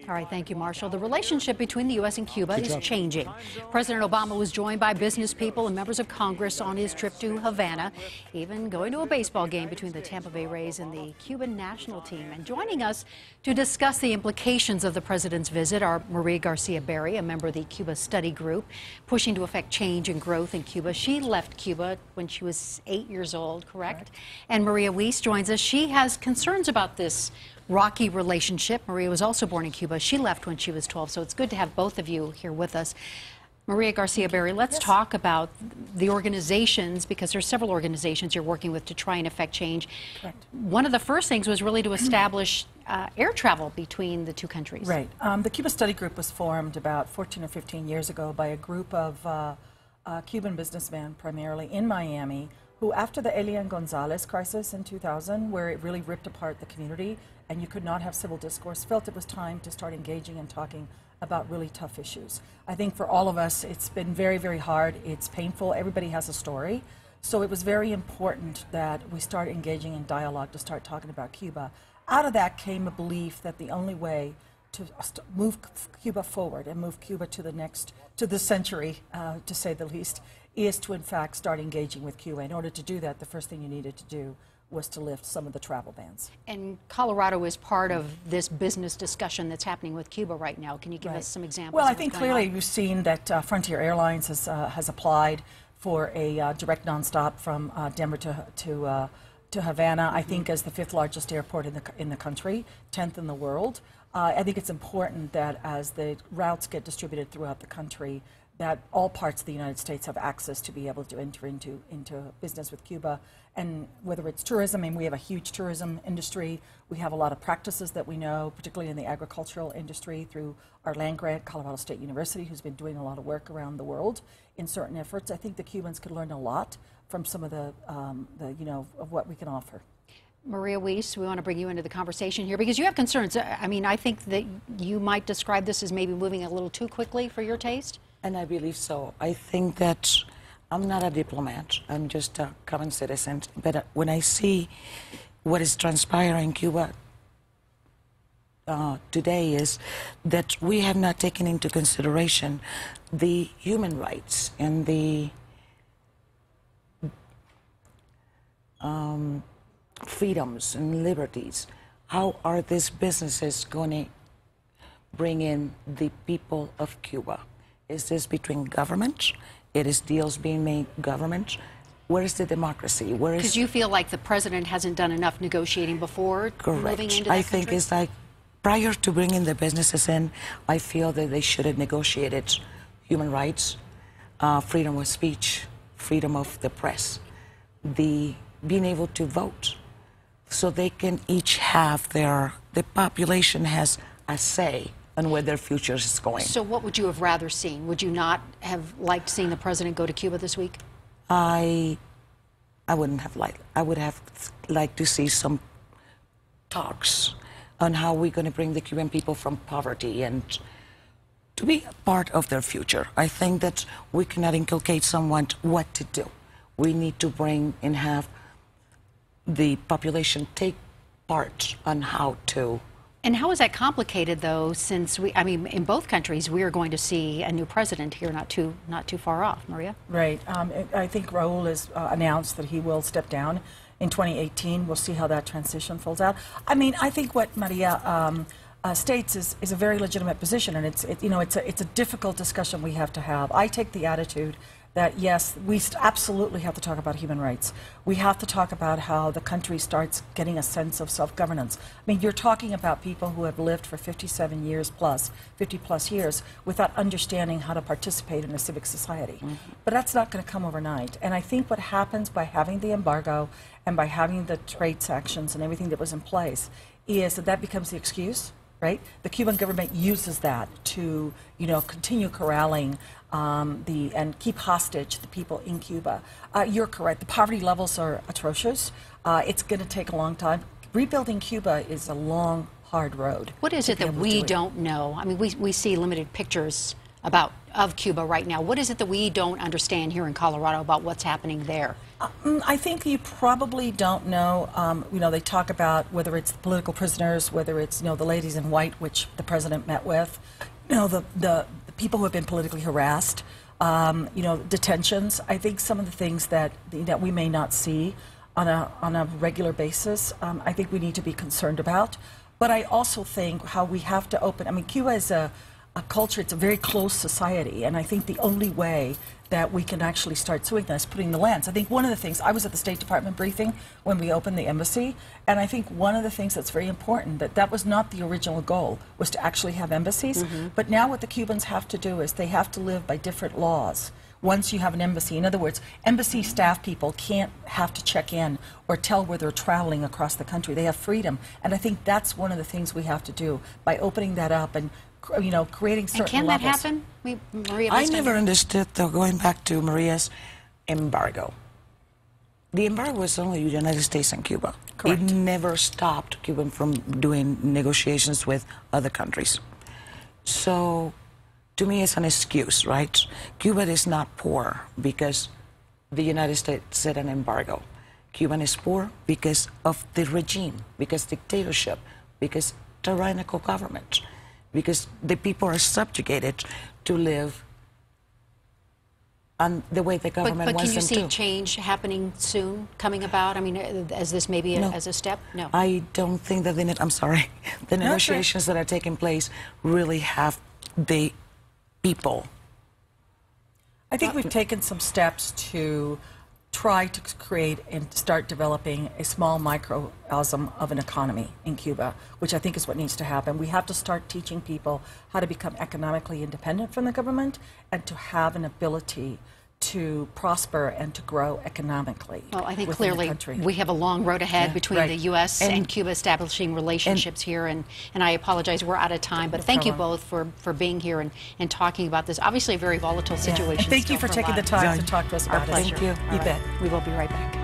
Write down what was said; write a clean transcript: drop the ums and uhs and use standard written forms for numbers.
All right, thank you, Marshall. The relationship between the U.S. and Cuba is changing. President Obama was joined by business people and members of Congress on his trip to Havana, even going to a baseball game between the Tampa Bay Rays and the Cuban national team. And joining us to discuss the implications of the president's visit are Maria Garcia Berry, a member of the Cuba Study Group, pushing to effect change and growth in Cuba. She left Cuba when she was 8 years old, correct? And Maria Weese joins us. She has concerns about this rocky relationship. Maria was also born in Cuba. She left when she was 12, so it's good to have both of you here with us. Maria Garcia Berry, let's talk about the organizations, because there's several organizations you're working with to try and effect change. Correct. One of the first things was really to establish air travel between the two countries. Right. The Cuba Study Group was formed about 14 or 15 years ago by a group of Cuban businessmen, primarily in Miami, who, after the Elian Gonzalez crisis in 2000, where it really ripped apart the community and you could not have civil discourse, felt it was time to start engaging and talking about really tough issues. I think for all of us, it's been very, very hard. It's painful. Everybody has a story. So it was very important that we start engaging in dialogue to start talking about Cuba. Out of that came a belief that the only way to move Cuba forward and move Cuba to the century, to say the least, is to in fact start engaging with Cuba. In order to do that, the first thing you needed to do was to lift some of the travel bans. And Colorado is part of this business discussion that's happening with Cuba right now. Can you give us some examples? Well, I think clearly you've seen that Frontier Airlines has applied for a direct nonstop from Denver to Havana. I think as the 5th largest airport in the country, 10th in the world. I think it's important that as the routes get distributed throughout the country, that all parts of the United States have access to be able to enter into business with Cuba. And whether it's tourism, I mean, we have a huge tourism industry. We have a lot of practices that we know, particularly in the agricultural industry, through our land grant, Colorado State University, who's been doing a lot of work around the world in certain efforts. I think the Cubans could learn a lot from some of the of what we can offer. Maria Weese, we want to bring you into the conversation here because you have concerns. I mean, I think that you might describe this as maybe moving a little too quickly for your taste. And I believe so. I think that I'm not a diplomat. I'm just a common citizen. But when I see what is transpiring in Cuba today is that we have not taken into consideration the human rights and the freedoms and liberties. How are these businesses going to bring in the people of Cuba? Is this between government? It is deals being made government. Where is the democracy? Where is? Because you feel like the president hasn't done enough negotiating before moving into that I think country? it's like prior to bringing the businesses in, I feel that they should have negotiated human rights, freedom of speech, freedom of the press, the being able to vote, so they can each have the population has a say on where their future is going. So what would you have rather seen? Would you not have liked seeing the president go to Cuba this week? I wouldn't have liked. I would have liked to see some talks on how we're going to bring the Cuban people from poverty and to be a part of their future. I think that we cannot inculcate someone what to do. We need to bring and have the population take part on how to. And how is that complicated, though, since I mean, in both countries, we are going to see a new president here not too far off, Maria? Right. I think Raul has announced that he will step down in 2018. We'll see how that transition folds out. I mean, I think what Maria states is a very legitimate position, and it's a difficult discussion we have to have. I take the attitude that, yes, we absolutely have to talk about human rights. We have to talk about how the country starts getting a sense of self-governance. I mean, you're talking about people who have lived for 57 years plus, 50 plus years, without understanding how to participate in a civic society. Mm-hmm. But that's not going to come overnight. And I think what happens by having the embargo and by having the trade sanctions and everything that was in place is that becomes the excuse. Right? The Cuban government uses that to, continue corralling and keep hostage the people in Cuba. You're correct. The poverty levels are atrocious. It's going to take a long time. Rebuilding Cuba is a long, hard road. What is it that we don't know? I mean, we see limited pictures of Cuba right now? What is it that we don't understand here in Colorado about what's happening there? I think you probably don't know. You know, they talk about whether it's political prisoners, whether it's, you know, the ladies in white, which the president met with, you know, the people who have been politically harassed, you know, detentions. I think some of the things that we may not see on a regular basis, I think we need to be concerned about. But I also think how we have to open. I mean, Cuba is a culture, it's a very closed society, and I think the only way that we can actually start doing that is putting the lens. I think one of the things, I was at the State Department briefing when we opened the embassy, and I think one of the things that's very important, that was not the original goal, was to actually have embassies, but now what the Cubans have to do is they have to live by different laws once you have an embassy. In other words, embassy staff people can't have to check in or tell where they're traveling across the country. They have freedom, and I think that's one of the things we have to do by opening that up and, you know, creating certain levels. And can that happen? Maria, I never understood, though, going back to Maria's embargo. The embargo was only the United States and Cuba. Correct. It never stopped Cuba from doing negotiations with other countries. So, to me, it's an excuse, right? Cuba is not poor because the United States set an embargo. Cuba is poor because of the regime, because dictatorship, because tyrannical government, because the people are subjugated to live on the way the government but wants them to. Can you see change happening soon, coming about? I mean, as this maybe as a step? No. I don't think that I'm sorry, the negotiations that are taking place really have the people. I think we've taken some steps to try to create and start developing a small microcosm of an economy in Cuba, which I think is what needs to happen. We have to start teaching people how to become economically independent from the government and to have an ability to prosper and to grow economically. Well, I think clearly we have a long road ahead between the U.S. and Cuba establishing relationships here, and I apologize, we're out of time, but thank you both for being here and talking about this. Obviously a very volatile situation. And thank you for taking the time to talk to us about it. Thank you. You bet. We will be right back.